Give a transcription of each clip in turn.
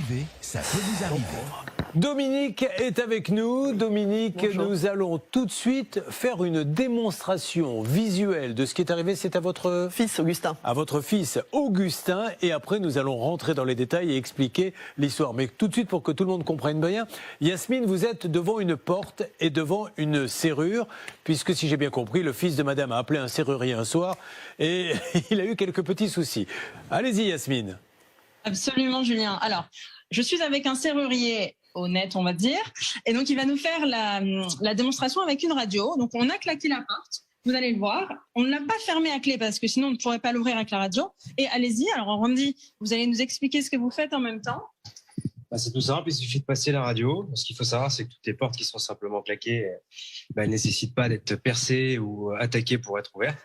arriver, ça peut vous arriver. Dominique est avec nous. Dominique, Bonjour. nous allons tout de suite faire une démonstration visuelle de ce qui est arrivé. C'est à votre Fils Augustin. À votre fils Augustin. Et après, nous allons rentrer dans les détails et expliquer l'histoire. Mais tout de suite, pour que tout le monde comprenne bien, Yasmine, vous êtes devant une porte et devant une serrure, puisque si j'ai bien compris, le fils de madame a appelé un serrurier un soir et il a eu quelques petits soucis. Allez-y, Yasmine. Absolument, Julien. Alors, je suis avec un serrurier honnête, on va dire, et donc il va nous faire la démonstration avec une radio. Donc, on a claqué la porte, vous allez le voir. On ne l'a pas fermée à clé parce que sinon on ne pourrait pas l'ouvrir avec la radio. Et allez-y, alors Randy, vous allez nous expliquer ce que vous faites en même temps. C'est tout simple, il suffit de passer la radio. Ce qu'il faut savoir, c'est que toutes les portes qui sont simplement claquées, elles ne nécessitent pas d'être percées ou attaquées pour être ouvertes.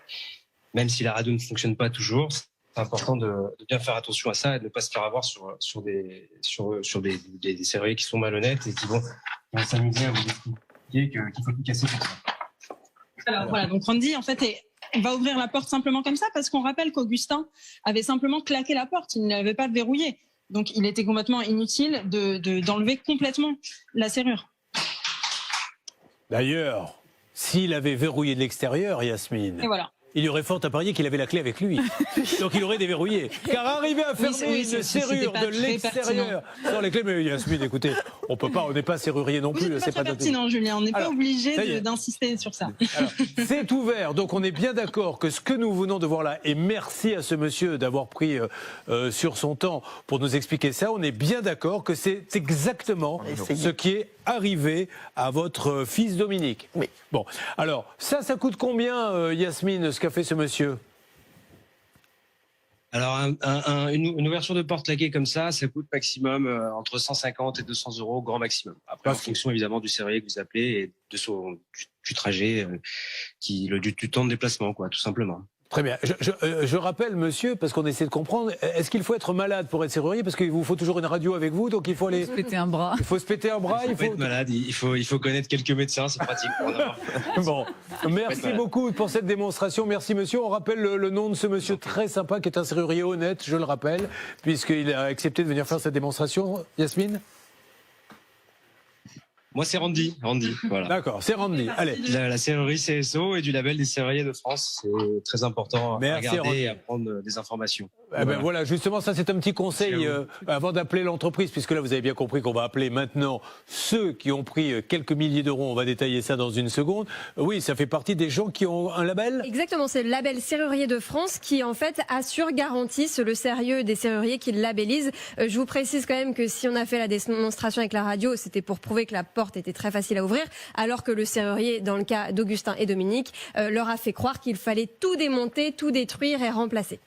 Même si la radio ne fonctionne pas toujours, c'est important de bien faire attention à ça et de ne pas se faire avoir sur des serruriers qui sont malhonnêtes et qui vont s'amuser à vous expliquer qu'il faut tout casser pour ça. Alors voilà, donc Randy, en fait, va ouvrir la porte simplement comme ça parce qu'on rappelle qu'Augustin avait simplement claqué la porte, il ne l'avait pas verrouillée. Donc il était complètement inutile d'enlever complètement la serrure. D'ailleurs, s'il avait verrouillé de l'extérieur, Yasmine, Et voilà. il y aurait fort à parier qu'il avait la clé avec lui. Donc il aurait déverrouillé. Car arriver à fermer une serrure de l'extérieur sans les clés, mais Yasmine, écoutez, on n'est pas serrurier non plus. C'est pas très pertinent, Julien. On n'est pas obligé d'insister sur ça. C'est ouvert, donc on est bien d'accord que ce que nous venons de voir là, et merci à ce monsieur d'avoir pris sur son temps pour nous expliquer ça, on est bien d'accord que c'est exactement ce qui est arrivé à votre fils Dominique. Oui. Bon, alors, ça coûte combien, Yasmine, ce qu'a fait ce monsieur ? Alors, une ouverture de porte claquée comme ça coûte maximum entre 150 et 200 euros au grand maximum. Après, en fonction évidemment du serrurier que vous appelez et du trajet, du temps de déplacement, quoi, tout simplement. Très bien. Je rappelle, monsieur, parce qu'on essaie de comprendre, est-ce qu'il faut être malade pour être serrurier ? Parce qu'il vous faut toujours une radio avec vous, donc il faut aller... Se péter un bras. Il faut se péter un bras. Il faut être malade, il faut connaître quelques médecins, c'est pratique pour en avoir. Bon, merci beaucoup pour cette démonstration. Merci, monsieur. On rappelle le nom de ce monsieur très sympa qui est un serrurier honnête, je le rappelle, puisqu'il a accepté de venir faire cette démonstration. Yasmine ? Moi, c'est Randy, voilà. D'accord, c'est Randy. Allez. La serrurerie CSO et du label des serruriers de France, c'est très important à regarder et à prendre des informations. Voilà, justement, ça c'est un petit conseil avant d'appeler l'entreprise, puisque là vous avez bien compris qu'on va appeler maintenant ceux qui ont pris quelques milliers d'euros, on va détailler ça dans une seconde. Oui, ça fait partie des gens qui ont un label ? Exactement, c'est le label Serrurier de France qui en fait assure, garantisse le sérieux des serruriers qui le labellisent. Je vous précise quand même que si on a fait la démonstration avec la radio, c'était pour prouver que la porte était très facile à ouvrir, alors que le serrurier, dans le cas d'Augustin et Dominique, leur a fait croire qu'il fallait tout démonter, tout détruire et remplacer.